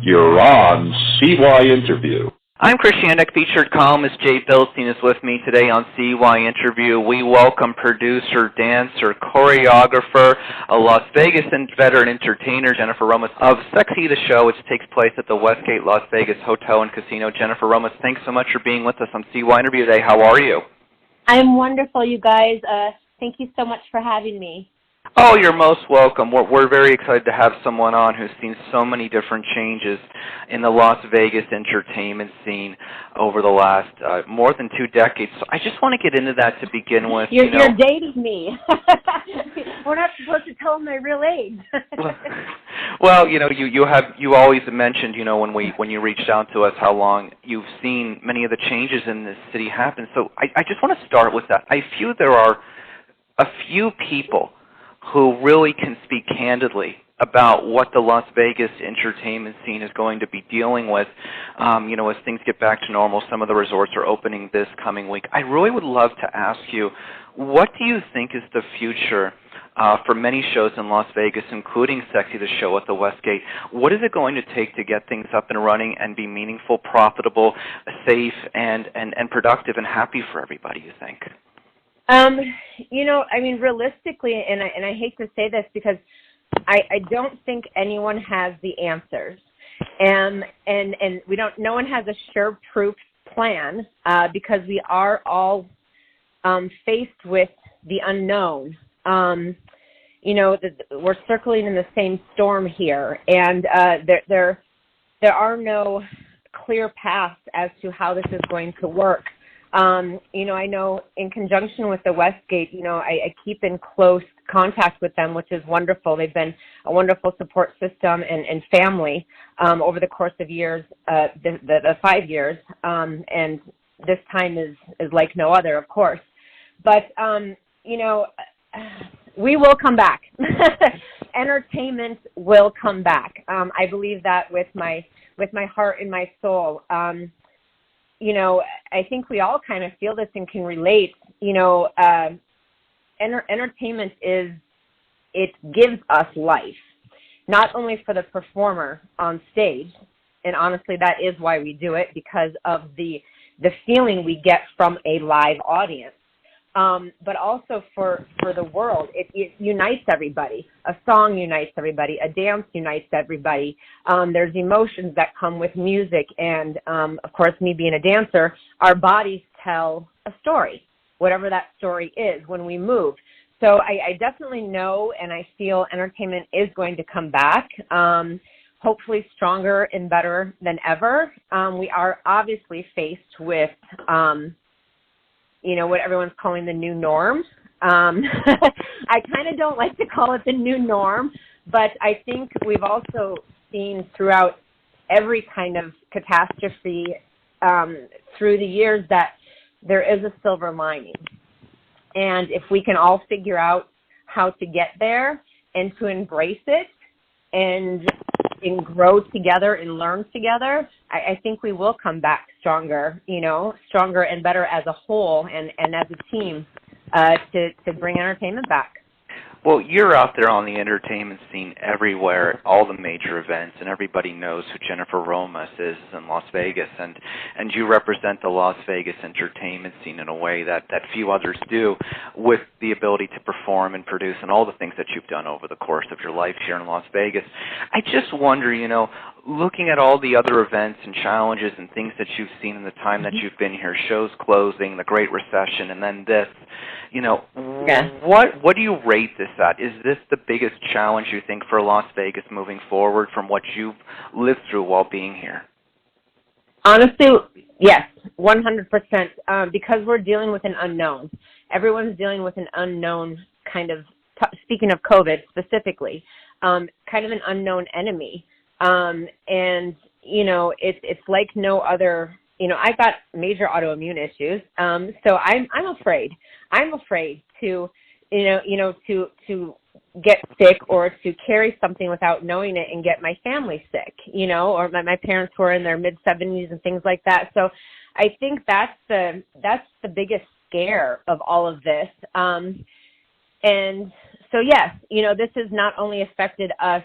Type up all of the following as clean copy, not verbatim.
You're on CYInterview. I'm Christianic. Featured columnist Jay Bilstein is with me today on CYInterview. We welcome producer, dancer, choreographer, a Las Vegas and veteran entertainer, Jennifer Romas of Sexxy, the show, which takes place at the Westgate Las Vegas Hotel and Casino. Jennifer Romas, thanks so much for being with us on CYInterview today. How are you? I'm wonderful, you guys. Thank you so much for having me. Oh, you're most welcome. We're very excited to have someone on who's seen so many different changes in the Las Vegas entertainment scene over the last more than 2 decades. So I just want to get into that to begin with. You're dating me. We're not supposed to tell them my real age. Well, you always mentioned, when you reached out to us, how long you've seen many of the changes in this city happen. So I just want to start with that. I feel there are a few people who really can speak candidly about what the Las Vegas entertainment scene is going to be dealing with, as things get back to normal. Some of the resorts are opening this coming week. I really would love to ask you, what do you think is the future for many shows in Las Vegas, including Sexxy, the show at the Westgate? What is it going to take to get things up and running and be meaningful, profitable, safe, and productive and happy for everybody, you think? Realistically, and I hate to say this because I don't think anyone has the answers, and no one has a sure-proof plan because we are all faced with the unknown. We're circling in the same storm here, and there are no clear paths as to how this is going to work. I know in conjunction with the Westgate, I keep in close contact with them, which is wonderful. They've been a wonderful support system and family over the course of years, the 5 years, and this time is like no other, of course. But, we will come back. Entertainment will come back. I believe that with my heart and my soul. I think we all kind of feel this and can relate. Entertainment it gives us life, not only for the performer on stage, and honestly, that is why we do it, because of the feeling we get from a live audience, but also for the world. It unites everybody. A song unites everybody. A dance unites everybody. There's emotions that come with music, and of course, me being a dancer, our bodies tell a story, whatever that story is when we move. So I definitely know, and I feel entertainment is going to come back, hopefully stronger and better than ever. We are obviously faced with what everyone's calling the new norm. I kind of don't like to call it the new norm, but I think we've also seen throughout every kind of catastrophe through the years that there is a silver lining. And if we can all figure out how to get there and to embrace it and grow together and learn together, I think we will come back stronger, stronger and better as a whole and as a team to bring entertainment back. Well, you're out there on the entertainment scene everywhere, all the major events, and everybody knows who Jennifer Romas is in Las Vegas, and you represent the Las Vegas entertainment scene in a way that few others do, with the ability to perform and produce and all the things that you've done over the course of your life here in Las Vegas. I just wonder, looking at all the other events and challenges and things that you've seen in the time that you've been here, shows closing, the Great Recession, and then this, what do you rate this at? Is this the biggest challenge you think for Las Vegas moving forward from what you've lived through while being here? Honestly, yes, 100%, because we're dealing with an unknown. Everyone's dealing with an unknown kind of, speaking of COVID specifically, kind of an unknown enemy. It's like no other. I've got major autoimmune issues, so I'm afraid. I'm afraid to get sick or to carry something without knowing it and get my family sick, or my parents who are in their mid-70s and things like that. So I think that's the biggest scare of all of this. And so, yes, this has not only affected us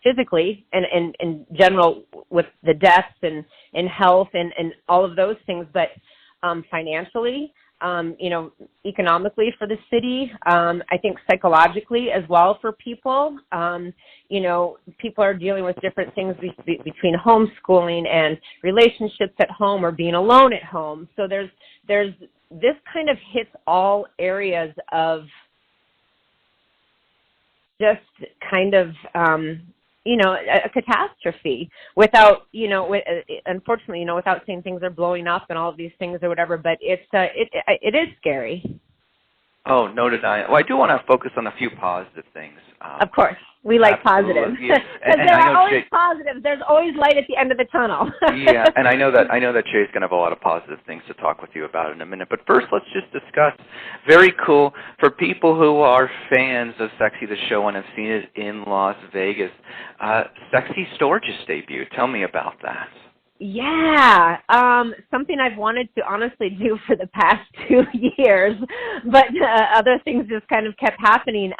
physically and in general with the deaths and health and all of those things, but financially, economically for the city, I think psychologically as well for people. People are dealing with different things between homeschooling and relationships at home or being alone at home. So there's this kind of hits all areas of just kind of, a catastrophe without, unfortunately, without saying things are blowing up and all of these things or whatever, but it is scary. Oh, no denying. Well, I do want to focus on a few positive things. Of course. We like positives. Yeah. Because there are always positives. There's always light at the end of the tunnel. Yeah, and I know that Jay's going to have a lot of positive things to talk with you about in a minute. But first, let's just discuss, very cool, for people who are fans of Sexxy the show and have seen it in Las Vegas, Sexxy store just debuted. Tell me about that. Yeah, something I've wanted to honestly do for the past 2 years, but other things just kind of kept happening.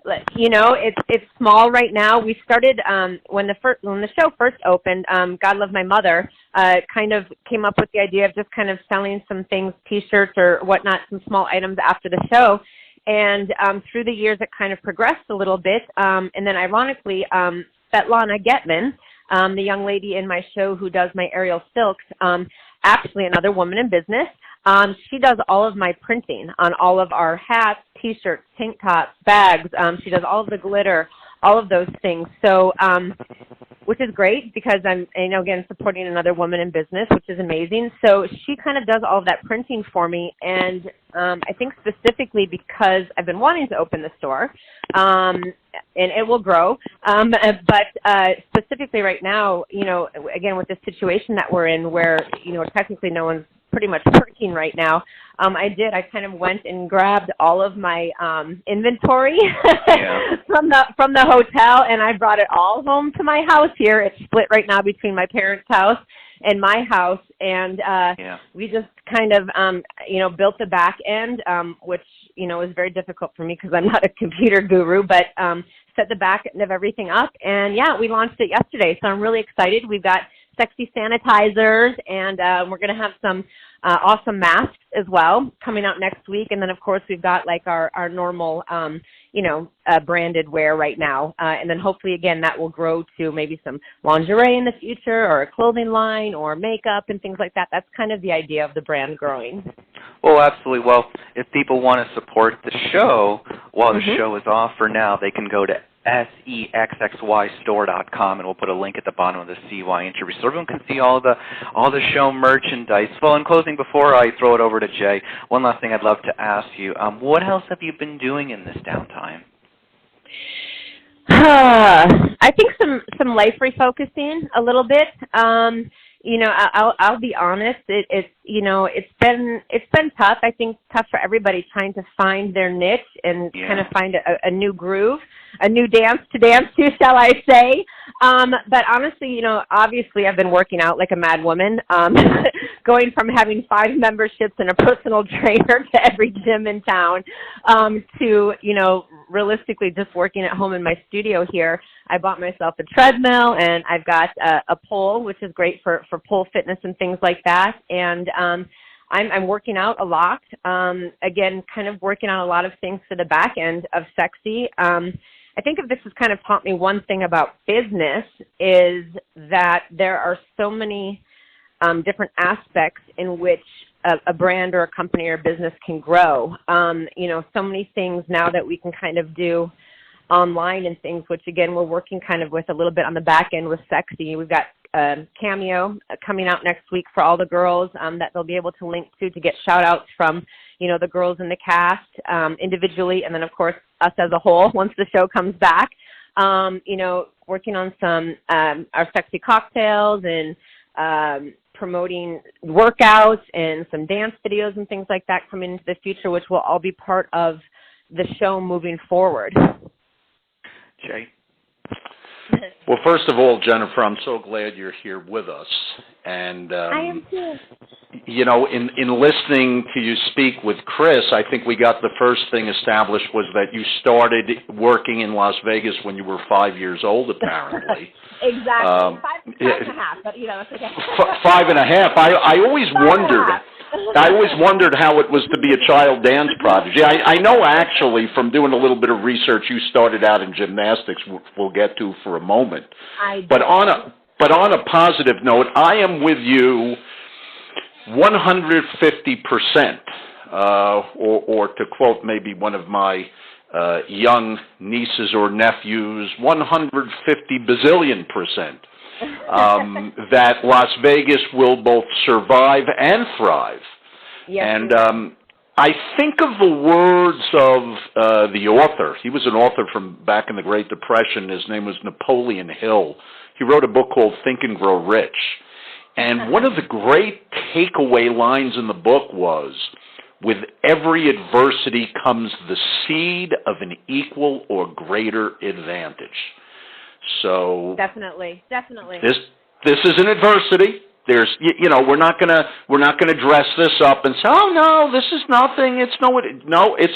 It's small right now. We started when the show first opened. God Love My Mother kind of came up with the idea of just kind of selling some things, T-shirts or whatnot, some small items after the show. And through the years, it kind of progressed a little bit. And then, ironically, Svetlana Getman, the young lady in my show who does my aerial silks, actually another woman in business. She does all of my printing on all of our hats, T-shirts, tank tops, bags. She does all of the glitter, all of those things. So, which is great because I'm, again, supporting another woman in business, which is amazing. So she kind of does all of that printing for me. And I think specifically because I've been wanting to open the store, and it will grow. But specifically right now, again, with the situation that we're in where, technically no one's pretty much working right now, I kind of went and grabbed all of my inventory from the hotel, and I brought it all home to my house here. It's split right now between my parents' house and my house, and we just kind of, built the back end, which, was very difficult for me because I'm not a computer guru, but set the back end of everything up, and we launched it yesterday, so I'm really excited. We've got Sexxy sanitizers, and we're going to have some awesome masks as well coming out next week. And then, of course, we've got like our normal, branded wear right now. And then hopefully, again, that will grow to maybe some lingerie in the future or a clothing line or makeup and things like that. That's kind of the idea of the brand growing. Well, absolutely. Well, if people want to support the show while the show is off for now, they can go to sexxystore.com, and we'll put a link at the bottom of the CY interview so everyone can see all the show merchandise. Well, in closing, before I throw it over to Jay, one last thing I'd love to ask you. What else have you been doing in this downtime? I think some life refocusing a little bit. I'll be honest. It's been tough. I think tough for everybody trying to find their niche and kind of find a new groove, a new dance to dance to, shall I say? But honestly, obviously I've been working out like a mad woman, going from having 5 memberships and a personal trainer to every gym in town, to realistically just working at home in my studio here. I bought myself a treadmill, and I've got a pole, which is great for pole fitness and things like that. And I'm working out a lot. Again, kind of working on a lot of things for the back end of Sexxy. I think if this has kind of taught me one thing about business is that there are so many different aspects in which a brand or a company or a business can grow. So many things now that we can kind of do online and things, which again, we're working kind of with a little bit on the back end with Sexxy. We've got Cameo coming out next week for all the girls that they'll be able to link to get shout outs from, the girls in the cast individually. And then of course, us as a whole, once the show comes back, working on some, our Sexxy cocktails and, promoting workouts and some dance videos and things like that coming into the future, which will all be part of the show moving forward. Jay? Well, first of all, Jennifer, I'm so glad you're here with us. And I am too. you know, in listening to you speak with Chris, I think we got the first thing established was that you started working in Las Vegas when you were 5 years old, apparently. Exactly. Five and a half, but, you know, it's okay. 5.5. I always wondered. I always wondered how it was to be a child dance prodigy. I know, actually, from doing a little bit of research, you started out in gymnastics, which we'll get to for a moment. I did. But on a positive note, I am with you 150%, or to quote maybe one of my young nieces or nephews, 150 bazillion%. That Las Vegas will both survive and thrive. Yes, And I think of the words of the author. He was an author from back in the Great Depression. His name was Napoleon Hill. He wrote a book called Think and Grow Rich. And one of the great takeaway lines in the book was, with every adversity comes the seed of an equal or greater advantage. So definitely. This is an adversity. There's, you know, we're not gonna dress this up and say, oh no, this is nothing. It's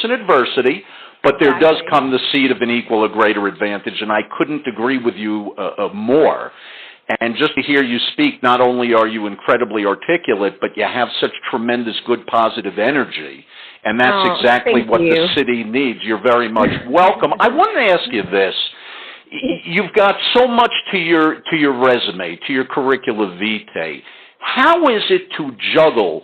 an adversity, but there does come the seed of an equal or greater advantage, and I couldn't agree with you more. And just to hear you speak, not only are you incredibly articulate, but you have such tremendous good positive energy, and that's exactly what the city needs. You're very much welcome. I wanted to ask you this. You've got so much to your resume, to your curricula vitae. How is it to juggle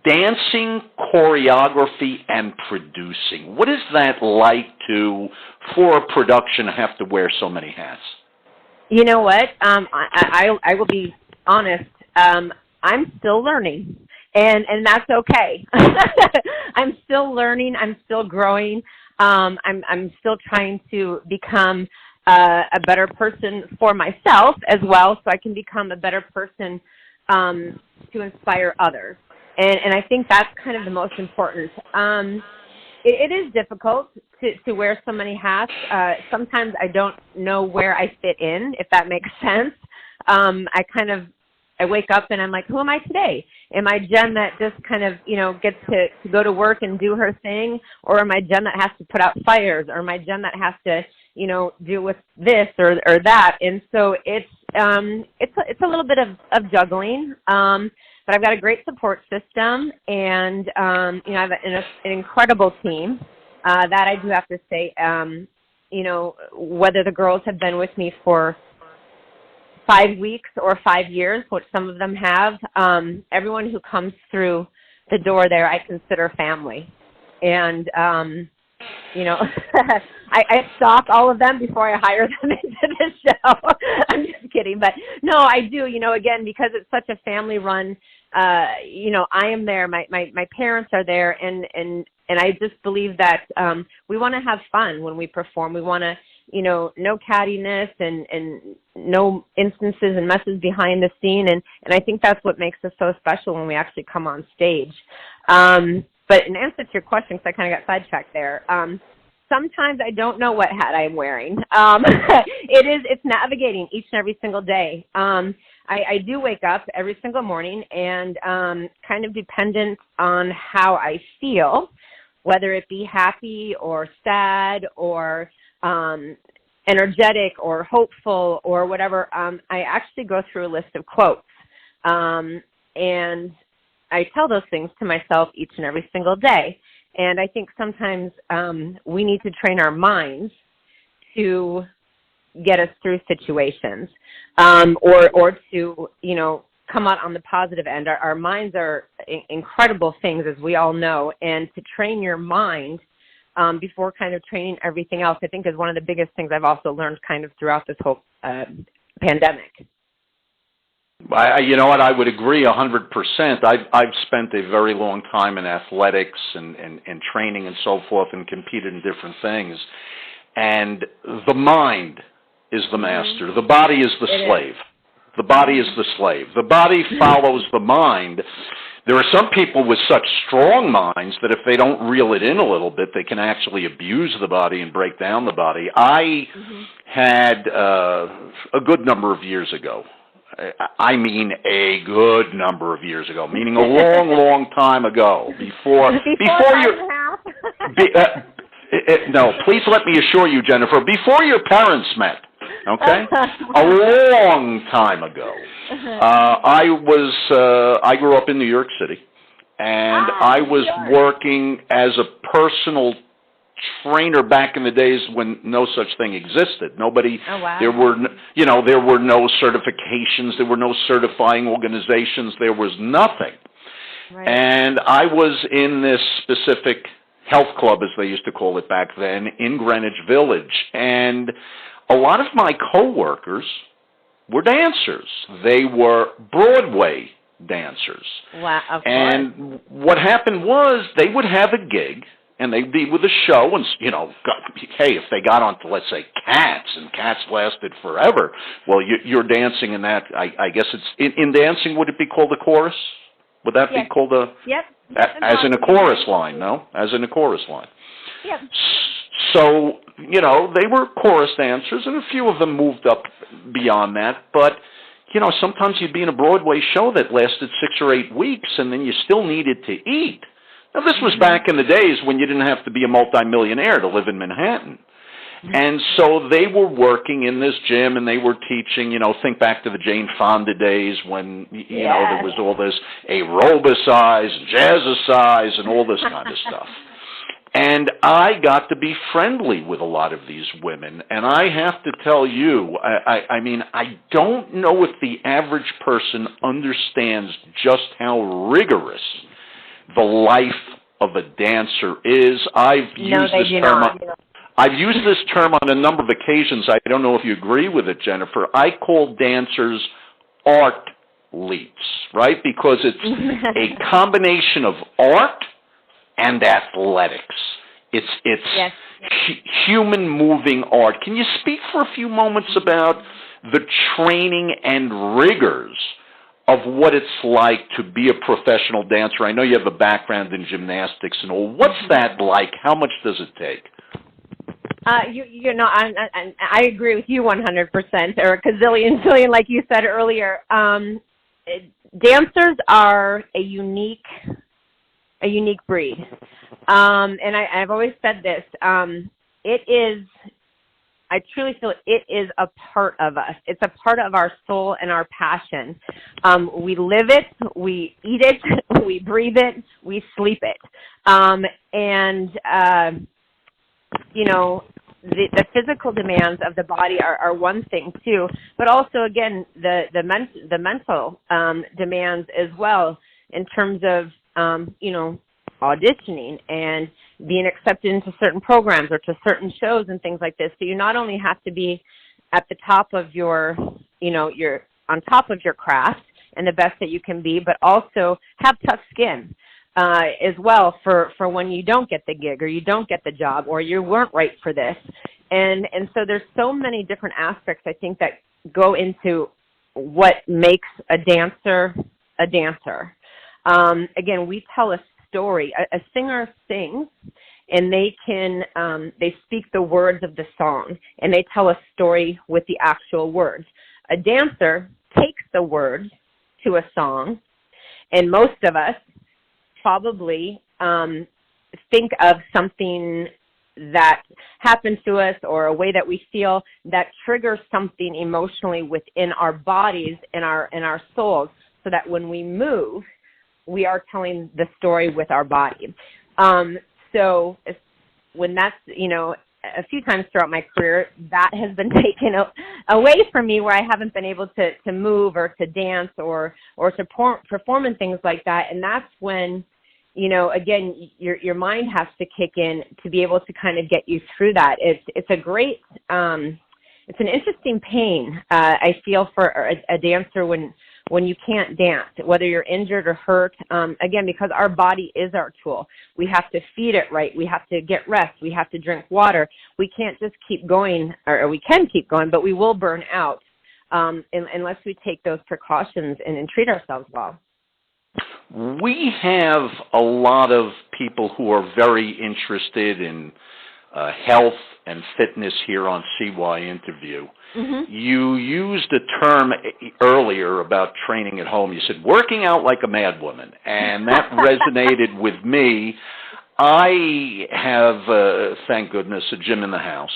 dancing, choreography, and producing? What is that like for a production, have to wear so many hats? You know what? I will be honest. I'm still learning, and that's okay. I'm still learning. I'm still growing. I'm still trying to become a better person for myself as well, so I can become a better person to inspire others. And I think that's kind of the most important. It is difficult to wear so many hats. Sometimes I don't know where I fit in, if that makes sense. I wake up and I'm like, who am I today? Am I Jen that just kind of, you know, gets to go to work and do her thing? Or am I Jen that has to put out fires? Or am I Jen that has to, you know, deal with this or that? And so it's a little bit of juggling. But I've got a great support system, and you know, I have an incredible team. That I do have to say, you know, whether the girls have been with me for 5 weeks or 5 years, which some of them have, everyone who comes through the door there, I consider family. And you know, I stalk all of them before I hire them into the show. I'm just kidding, but no, I do. You know, again, because it's such a family-run. You know, I am there. My parents are there, and I just believe that we want to have fun when we perform. We want to, you know, no cattiness and no instances and messes behind the scene, and I think that's what makes us so special when we actually come on stage. But in answer to your question, because I kind of got sidetracked there, sometimes I don't know what hat I'm wearing. It's navigating each and every single day. I do wake up every single morning, and kind of dependent on how I feel, whether it be happy or sad or energetic or hopeful or whatever, I actually go through a list of quotes. And I tell those things to myself each and every single day. And I think sometimes we need to train our minds to get us through situations, or to, you know, come out on the positive end. Our minds are incredible things, as we all know, and to train your mind before kind of training everything else, I think is one of the biggest things I've also learned kind of throughout this whole pandemic. You know what? I would agree 100%. I've spent a very long time in athletics and training and so forth, and competed in different things. And the mind is the master. The body is the slave. The body is the slave. The body follows the mind there are some people with such strong minds that if they don't reel it in a little bit, they can actually abuse the body and break down the body. I had a good number of years ago. I mean a good number of years ago, meaning a long, long time ago, before no, please let me assure you, Jennifer, before your parents met, okay? A long time ago. I grew up in New York City, and I was working as a personal trainer back in the days when no such thing existed. Nobody, there were no certifications, there were no certifying organizations, there was nothing. Right. And I was in this specific health club, as they used to call it back then, in Greenwich Village. And a lot of my coworkers were dancers. They were Broadway dancers. Wow, of course. And what happened was they would have a gig, and they'd be with a show, and, hey, if they got onto, let's say, Cats, and Cats lasted forever, well, you're dancing in that, I guess it's, in dancing, would it be called a chorus? Would that be called a... Yep. As in a chorus line, no? As in a chorus line. Yep. So, they were chorus dancers, and a few of them moved up beyond that, but, sometimes you'd be in a Broadway show that lasted 6 or 8 weeks, and then you still needed to eat. Now, this was back in the days when you didn't have to be a multimillionaire to live in Manhattan. And so they were working in this gym, and they were teaching, think back to the Jane Fonda days when, there was all this aerobicize, jazzercise, and all this kind of stuff. And I got to be friendly with a lot of these women, and I have to tell you, I mean, I don't know if the average person understands just how rigorous the life of a dancer is. I've used this term on a number of occasions. I don't know if you agree with it, Jennifer. I call dancers art-leets, right? Because it's a combination of art and athletics. It's human moving art. Can you speak for a few moments about the training and rigors of what it's like to be a professional dancer? I know you have a background in gymnastics and all. What's that like? How much does it take? I agree with you 100%, or a zillion, like you said earlier. Dancers are a unique breed, and I've always said this. I truly feel it is a part of us. It's a part of our soul and our passion. We live it, we eat it, we breathe it, we sleep it, the physical demands of the body are one thing too, but also again the mental demands as well, in terms of auditioning and being accepted into certain programs or to certain shows and things like this. So you not only have to be at the top of you're on top of your craft and the best that you can be, but also have tough skin as well for when you don't get the gig or you don't get the job or you weren't right for this. And so there's so many different aspects, I think, that go into what makes a dancer a dancer. Again, we tell a story. A singer sings, and they speak the words of the song, and they tell a story with the actual words. A dancer takes the words to a song, and most of us probably think of something that happened to us or a way that we feel that triggers something emotionally within our bodies and our souls, so that when we move, we are telling the story with our body. So when that's, a few times throughout my career, that has been taken away from me, where I haven't been able to move or to dance or to perform and things like that. And that's when, again, your mind has to kick in to be able to kind of get you through that. It's a great, it's an interesting pain, I feel, for a dancer when you can't dance, whether you're injured or hurt, again, because our body is our tool. We have to feed it right. We have to get rest. We have to drink water. We can't just keep going, or we can keep going, but we will burn out unless we take those precautions and treat ourselves well. We have a lot of people who are very interested in health and fitness here on CYInterview. Mm-hmm. You used a term earlier about training at home. You said working out like a mad woman, and that resonated with me. I have, thank goodness, a gym in the house.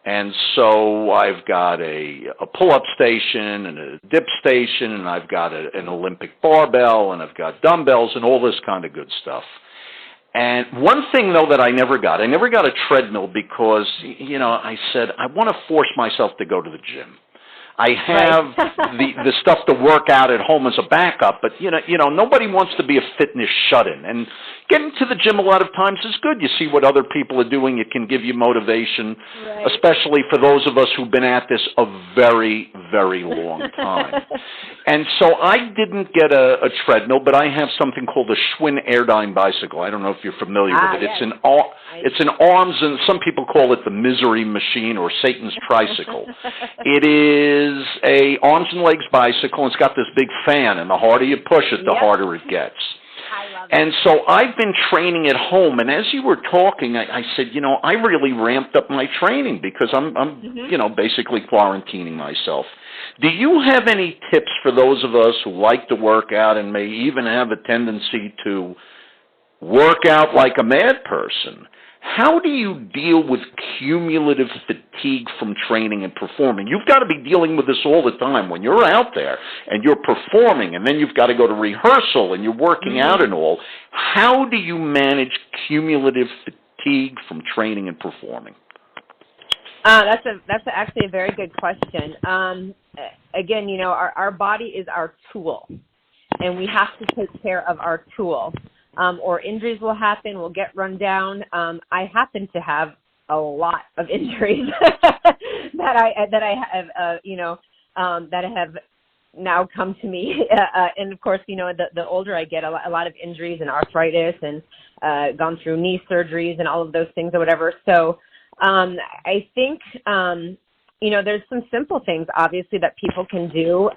And so I've got a pull-up station and a dip station, and I've got an Olympic barbell, and I've got dumbbells and all this kind of good stuff. And one thing, though, that I never got a treadmill because, I said, I want to force myself to go to the gym. I have the stuff to work out at home as a backup, but, nobody wants to be a fitness shut-in. And getting to the gym a lot of times is good. You see what other people are doing. It can give you motivation, especially for those of us who've been at this a very, very long time. And so I didn't get a treadmill, but I have something called a Schwinn Airdyne bicycle. I don't know if you're familiar with it. Yes. It's an arms, and some people call it the misery machine or Satan's tricycle. It is a arms and legs bicycle, and it's got this big fan, and the harder you push it, the harder it gets. I love it. And so I've been training at home, and as you were talking, I said, I really ramped up my training because I'm basically quarantining myself. Do you have any tips for those of us who like to work out and may even have a tendency to work out like a mad person? How do you deal with cumulative fatigue from training and performing? You've got to be dealing with this all the time when you're out there and you're performing, and then you've got to go to rehearsal and you're working out and all. How do you manage cumulative fatigue from training and performing? That's actually a very good question. Again, our body is our tool, and we have to take care of our tool. Or injuries will happen, we'll get run down. I happen to have a lot of injuries that I have now come to me. And of course, the older I get, a lot of injuries and arthritis and gone through knee surgeries and all of those things or whatever. So I think, there's some simple things, obviously, that people can do.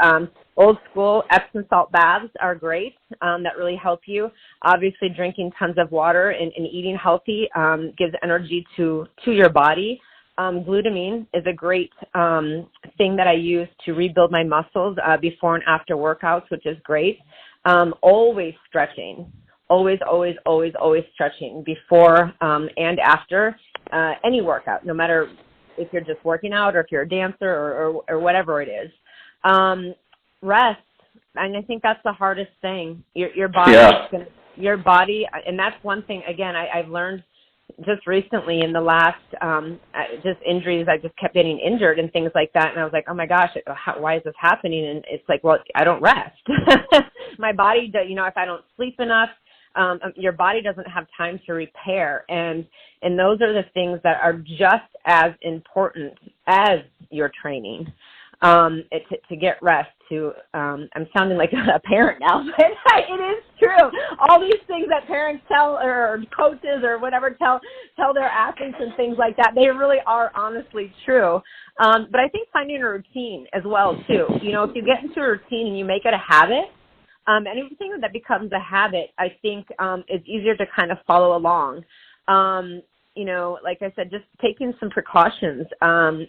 Old school Epsom salt baths are great. That really help you. Obviously, drinking tons of water and eating healthy gives energy to your body. Glutamine is a great thing that I use to rebuild my muscles before and after workouts, which is great. Always stretching. Always stretching before and after any workout, no matter if you're just working out or if you're a dancer or whatever it is. Rest, and I think that's the hardest thing. Your body, your body, and that's one thing, again, I've learned just recently in the last, just injuries, I just kept getting injured and things like that, and I was like, oh my gosh, why is this happening? And it's like, well, I don't rest. My body, if I don't sleep enough, your body doesn't have time to repair, and those are the things that are just as important as your training. To get rest. I'm sounding like a parent now, but it is true. All these things that parents tell, or coaches or whatever tell their athletes and things like that, they really are honestly true. But I think finding a routine as well too. If you get into a routine and you make it a habit. Anything that becomes a habit, I think, is easier to kind of follow along. Like I said, just taking some precautions.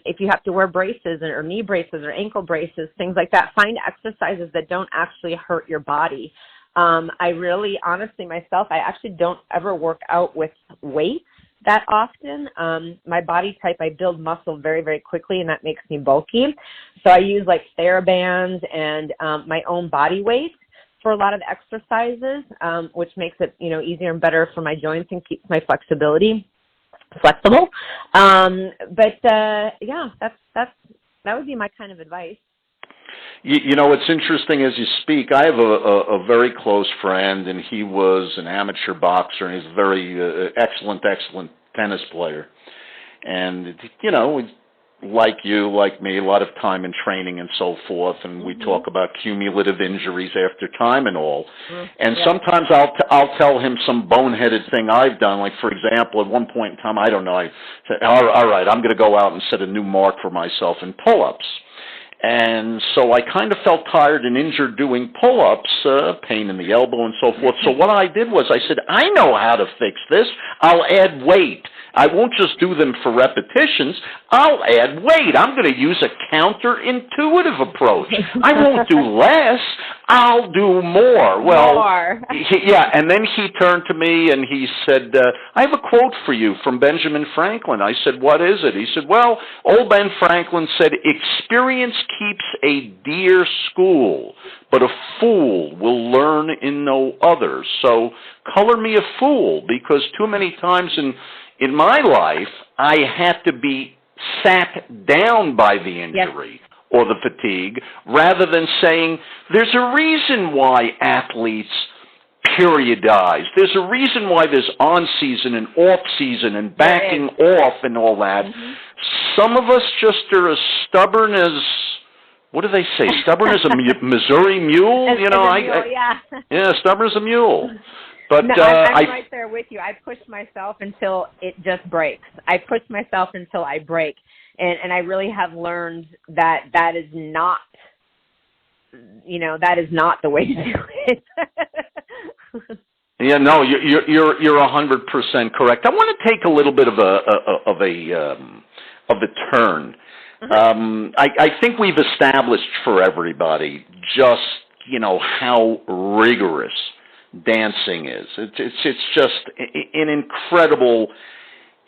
If you have to wear braces or knee braces or ankle braces, things like that, find exercises that don't actually hurt your body. I really, honestly, myself, I actually don't ever work out with weights that often. My body type, I build muscle very, very quickly, and that makes me bulky. So I use like TheraBands and my own body weight for a lot of exercises, which makes it, easier and better for my joints and keeps my flexibility flexible. That would be my kind of advice. It's interesting as you speak. I have a very close friend, and he was an amateur boxer, and he's a very excellent tennis player. And, like you, like me, a lot of time in training and so forth, and we talk about cumulative injuries after time and all. And sometimes I'll tell him some boneheaded thing I've done. Like, for example, at one point in time, I don't know, I said, all right, I'm going to go out and set a new mark for myself in pull-ups. And so I kind of felt tired and injured doing pull-ups, pain in the elbow and so forth. So what I did was I said, I know how to fix this. I'll add weight. I won't just do them for repetitions. I'll add weight. I'm going to use a counterintuitive approach. I won't do less. I'll do more. Well, yeah, and then he turned to me and he said, I have a quote for you from Benjamin Franklin. I said, what is it? He said, well, old Ben Franklin said, experience keeps a dear school, but a fool will learn in no other. So color me a fool, because too many times in my life, I had to be sat down by the injury or the fatigue, rather than saying, there's a reason why athletes periodize. There's a reason why there's on-season and off-season and backing off and all that. Some of us just are as stubborn as, what do they say, stubborn as a Missouri mule? Stubborn as a mule. But no, I'm right there with you. I push myself until it just breaks. I push myself until I break. And I really have learned that that is not, that is not the way to do it. Yeah, no, you're 100% correct. I want to take a little bit of a turn. I think we've established for everybody just how rigorous dancing is. It's just an incredible.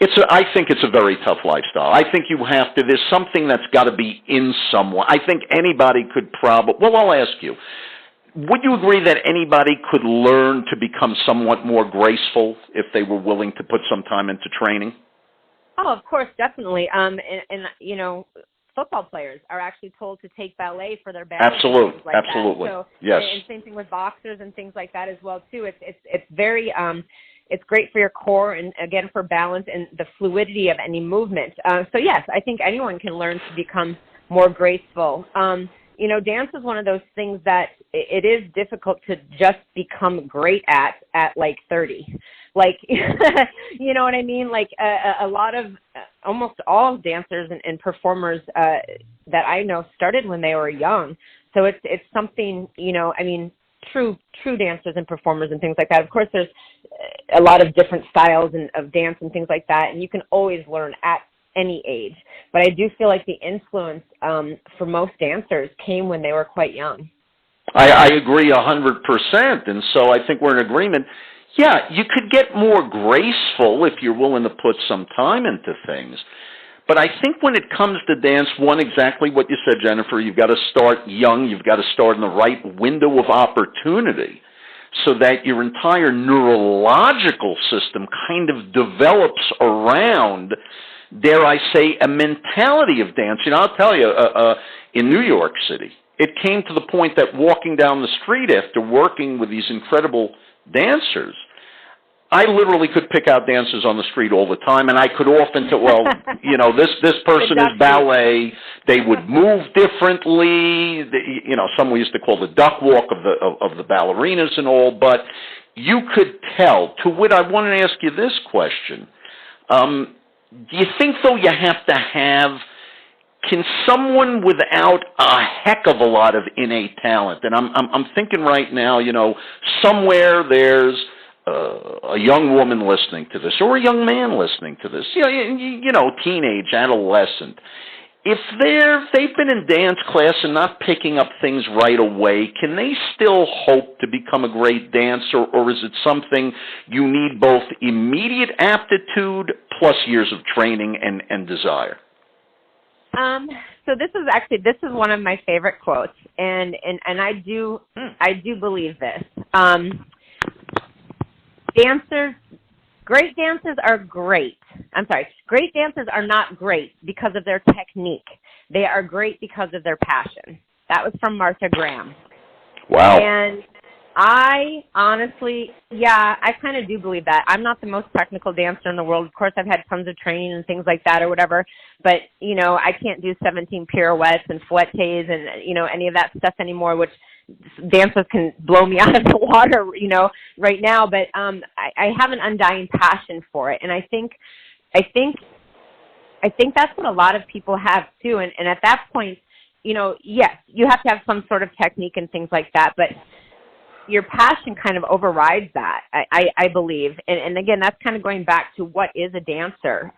I think it's a very tough lifestyle. I think you have to. There's something that's got to be in someone. I think anybody could probably. Well, I'll ask you. Would you agree that anybody could learn to become somewhat more graceful if they were willing to put some time into training? Oh, of course, definitely. And football players are actually told to take ballet for their balance. Absolutely, like absolutely. So, yes. And same thing with boxers and things like that as well too. It's very it's great for your core and again for balance and the fluidity of any movement. So yes, I think anyone can learn to become more graceful. Dance is one of those things that it is difficult to just become great at like 30. Like, you know what I mean? Like a lot of, almost all dancers and performers that I know started when they were young. So it's something, true dancers and performers and things like that. Of course, there's a lot of different styles of dance and things like that, and you can always learn at any age. But I do feel like the influence for most dancers came when they were quite young. I agree 100%, and so I think we're in agreement. Yeah, you could get more graceful if you're willing to put some time into things. But I think when it comes to dance, exactly what you said, Jennifer, you've got to start young, you've got to start in the right window of opportunity so that your entire neurological system kind of develops around, dare I say, a mentality of dance. I'll tell you, in New York City, it came to the point that walking down the street after working with these incredible dancers, I literally could pick out dancers on the street all the time, and I could often tell, this person is ballet. They would move differently. Some we used to call the duck walk of the ballerinas and all. But you could tell. To wit, I want to ask you this question: do you think, though, you have to have? Can someone without a heck of a lot of innate talent, and I'm thinking right now, somewhere there's a young woman listening to this, or a young man listening to this, teenage, adolescent. If they've been in dance class and not picking up things right away, can they still hope to become a great dancer, or is it something you need both immediate aptitude plus years of training and desire? So this is one of my favorite quotes, and I do believe this. Great dancers are great. Great dancers are not great because of their technique. They are great because of their passion. That was from Martha Graham. Wow. And I honestly, I kind of do believe that. I'm not the most technical dancer in the world. Of course, I've had tons of training and things like that or whatever, but, I can't do 17 pirouettes and fouettes and, any of that stuff anymore, which dancers can blow me out of the water, right now. But I have an undying passion for it, and I think that's what a lot of people have too. And at that point, yes, you have to have some sort of technique and things like that, but your passion kind of overrides that, I believe. And again, that's kind of going back to what is a dancer.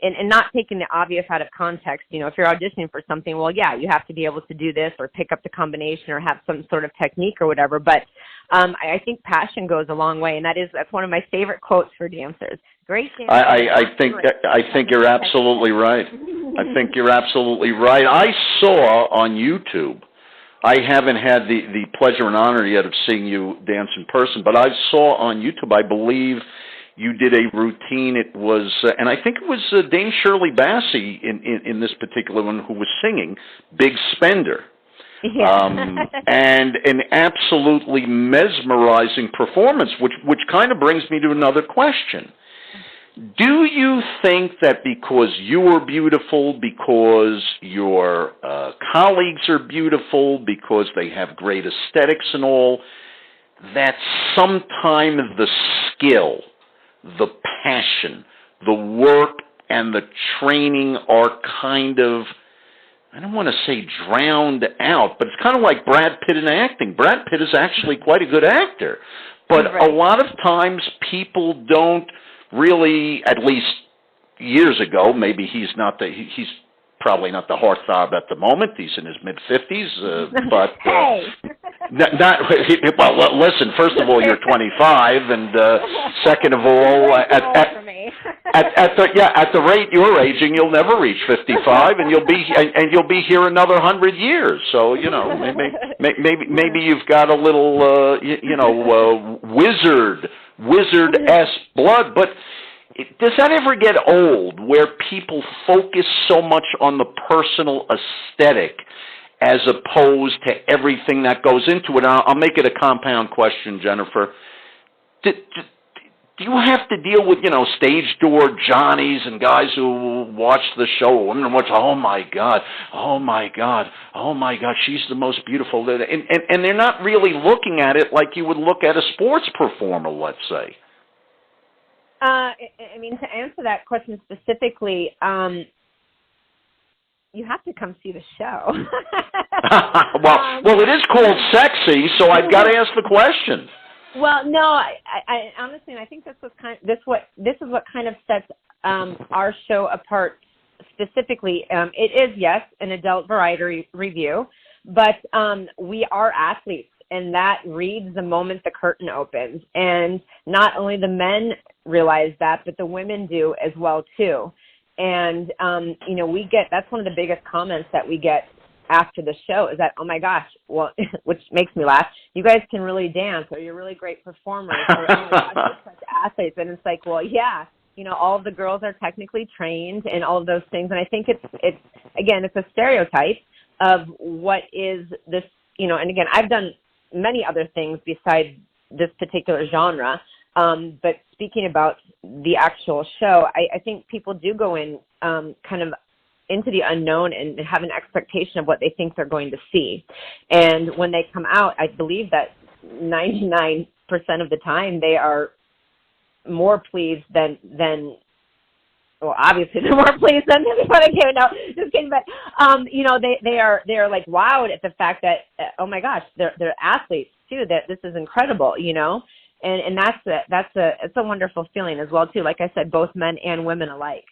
And not taking the obvious out of context. If you're auditioning for something, well, yeah, you have to be able to do this or pick up the combination or have some sort of technique or whatever. But I think passion goes a long way, and that's one of my favorite quotes for dancers. Great dancer. I think you're absolutely right. I think you're absolutely right. I saw on YouTube. I haven't had the pleasure and honor yet of seeing you dance in person, but I saw on YouTube, I believe, you did a routine. It was, and I think it was Dame Shirley Bassey in this particular one who was singing "Big Spender," and an absolutely mesmerizing performance. Which kind of brings me to another question: do you think that because you are beautiful, because your colleagues are beautiful, because they have great aesthetics and all, that sometimes the skill, the passion, the work, and the training are kind of, I don't want to say drowned out, but it's kind of like Brad Pitt in acting. Brad Pitt is actually quite a good actor. But a lot of times people don't really, at least years ago, maybe he's probably not the heartthrob at the moment. He's in his mid-50s, but well, listen. First of all, you're 25, and second of all, at the rate you're aging, you'll never reach 55, and you'll be here another 100 years. So maybe you've got a little wizard-esque blood, but. Does that ever get old, where people focus so much on the personal aesthetic as opposed to everything that goes into it? I'll make it a compound question, Jennifer. Do you have to deal with, stage door Johnnies and guys who watch the show, women who watch, oh my God, she's the most beautiful, and they're not really looking at it like you would look at a sports performer, let's say? To answer that question specifically, you have to come see the show. well, it is called Sexxy, so I've got to ask the question. Well, no, I honestly, and I think this is what kind of sets our show apart specifically. It is, yes, an adult variety review, but we are athletes. And that reads the moment the curtain opens. And not only the men realize that, but the women do as well, too. And, that's one of the biggest comments that we get after the show is that, oh, my gosh, well, which makes me laugh, you guys can really dance, or you're really great performers, or, oh, my gosh, you're such athletes. And it's like, well, yeah, all of the girls are technically trained and all of those things. And I think it's a stereotype of what is this, and again, I've done many other things besides this particular genre. But speaking about the actual show, I think people do go in kind of into the unknown and have an expectation of what they think they're going to see. And when they come out, I believe that 99% of the time they are more pleased than well, obviously they're more pleased than what I came out. Just kidding, but they are like wowed at the fact that oh my gosh, they're athletes too. That this is incredible, and it's a wonderful feeling as well too. Like I said, both men and women alike.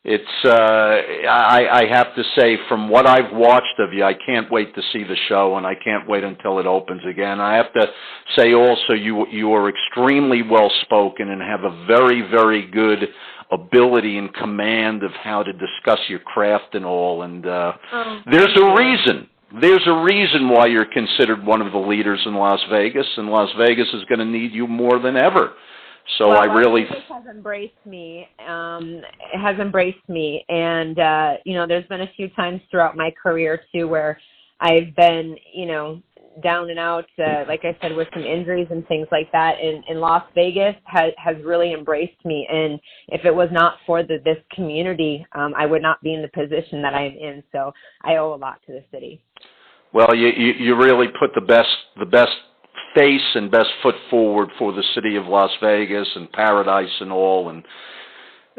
It's I have to say, from what I've watched of you, I can't wait to see the show, and I can't wait until it opens again. I have to say also, you are extremely well spoken and have a very, very good ability and command of how to discuss your craft and all. And there's a reason. There's a reason why you're considered one of the leaders in Las Vegas, and Las Vegas is going to need you more than ever. So well, I really Las Vegas has embraced me. It has embraced me, and there's been a few times throughout my career too where I've been, down and out, like I said, with some injuries and things like that. And Las Vegas has really embraced me. And if it was not for this community, I would not be in the position that I am in. So I owe a lot to the city. Well, you really put the best face and best foot forward for the city of Las Vegas and Paradise and all. And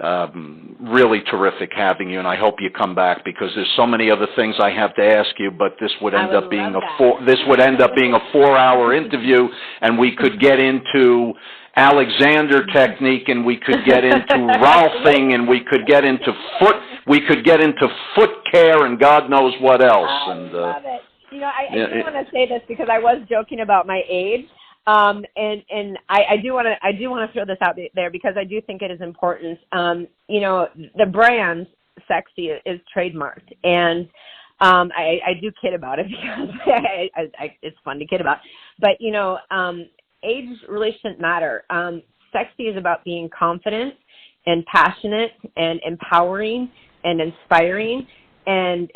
Really terrific having you, and I hope you come back because there's so many other things I have to ask you. But this would end up being a 4-hour interview, and we could get into Alexander technique, and we could get into Rolfing, and we could get into foot care, and God knows what else. I love it. You know, I do want to say this because I was joking about my age. And I do want to throw this out there because I do think it is important. You know, the brand Sexxy is trademarked, and I do kid about it because it's fun to kid about. But you know, age really shouldn't matter. Sexxy is about being confident and passionate and empowering and inspiring, and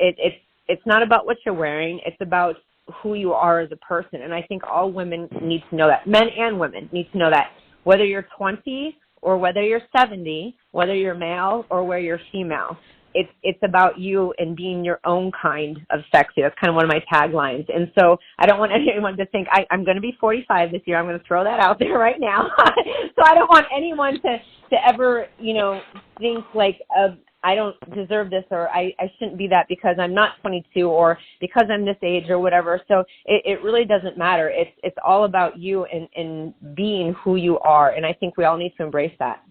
it's not about what you're wearing. It's about who you are as a person. And I think all women need to know that. Men and women need to know that. Whether you're 20 or whether you're 70, whether you're male or whether you're female, it's about you and being your own kind of sexy. That's kind of one of my taglines. And so I don't want anyone to think, I'm going to be 45 this year. I'm going to throw that out there right now. So I don't want anyone to ever, you know, think like, I don't deserve this, or I shouldn't be that because I'm not 22 or because I'm this age or whatever. So it really doesn't matter. It's all about you and being who you are, and I think we all need to embrace that.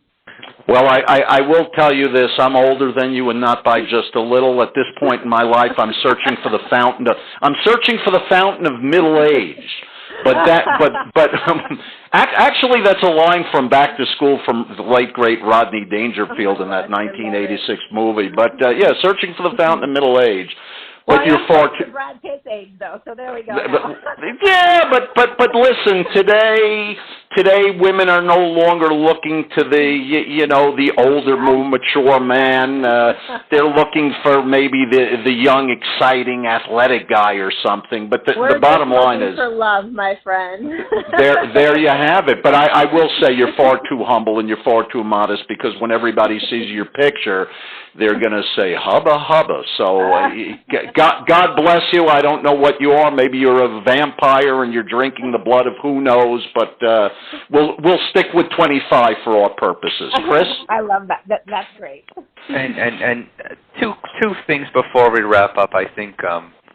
Well, I will tell you this. I'm older than you, and not by just a little. At this point in my life, I'm searching for the fountain of middle age. Actually, that's a line from Back to School from the late great Rodney Dangerfield in that 1986 movie. But yeah, searching for the fountain of middle age. But well, you're far too. Brad Pitt's age, though, so there we go. But listen, today women are no longer looking to the older, more mature man. They're looking for maybe the young, exciting, athletic guy or something. But the bottom line is for love, my friend. there you have it. But I will say you're far too humble and you're far too modest, because when everybody sees your picture, they're going to say hubba hubba. So God bless you. I don't know what you are. Maybe you're a vampire and you're drinking the blood of who knows. But we'll stick with 25 for all purposes. Chris? I love that. That's great. And two things before we wrap up. I think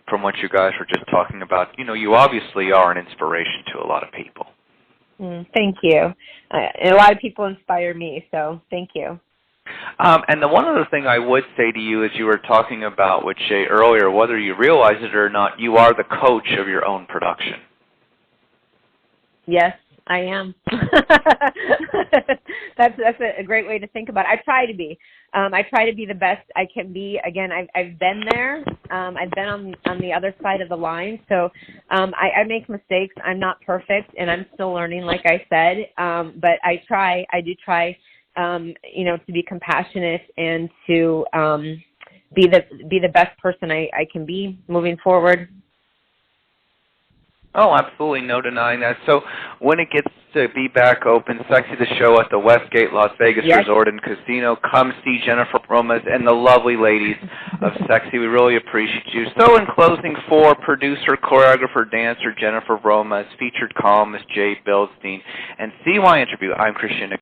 from what you guys were just talking about, you know, you obviously are an inspiration to a lot of people. Thank you. And a lot of people inspire me, so thank you. And the one other thing I would say to you, as you were talking about with Shay earlier, whether you realize it or not, you are the coach of your own production. Yes, I am. That's a great way to think about it. I try to be. I try to be the best I can be. Again, I've been there. I've been on the other side of the line. So I make mistakes. I'm not perfect, and I'm still learning, like I said. But I try. I do try. You know, to be compassionate and to be the best person I can be moving forward. Oh, absolutely, no denying that. So when it gets to be back open, Sexxy the show at the Westgate Las Vegas Resort and Casino, come see Jennifer Romas and the lovely ladies of Sexxy. We really appreciate you. So in closing, for producer, choreographer, dancer Jennifer Romas, featured columnist Jay Bildstein, and CYInterview, I'm Christian.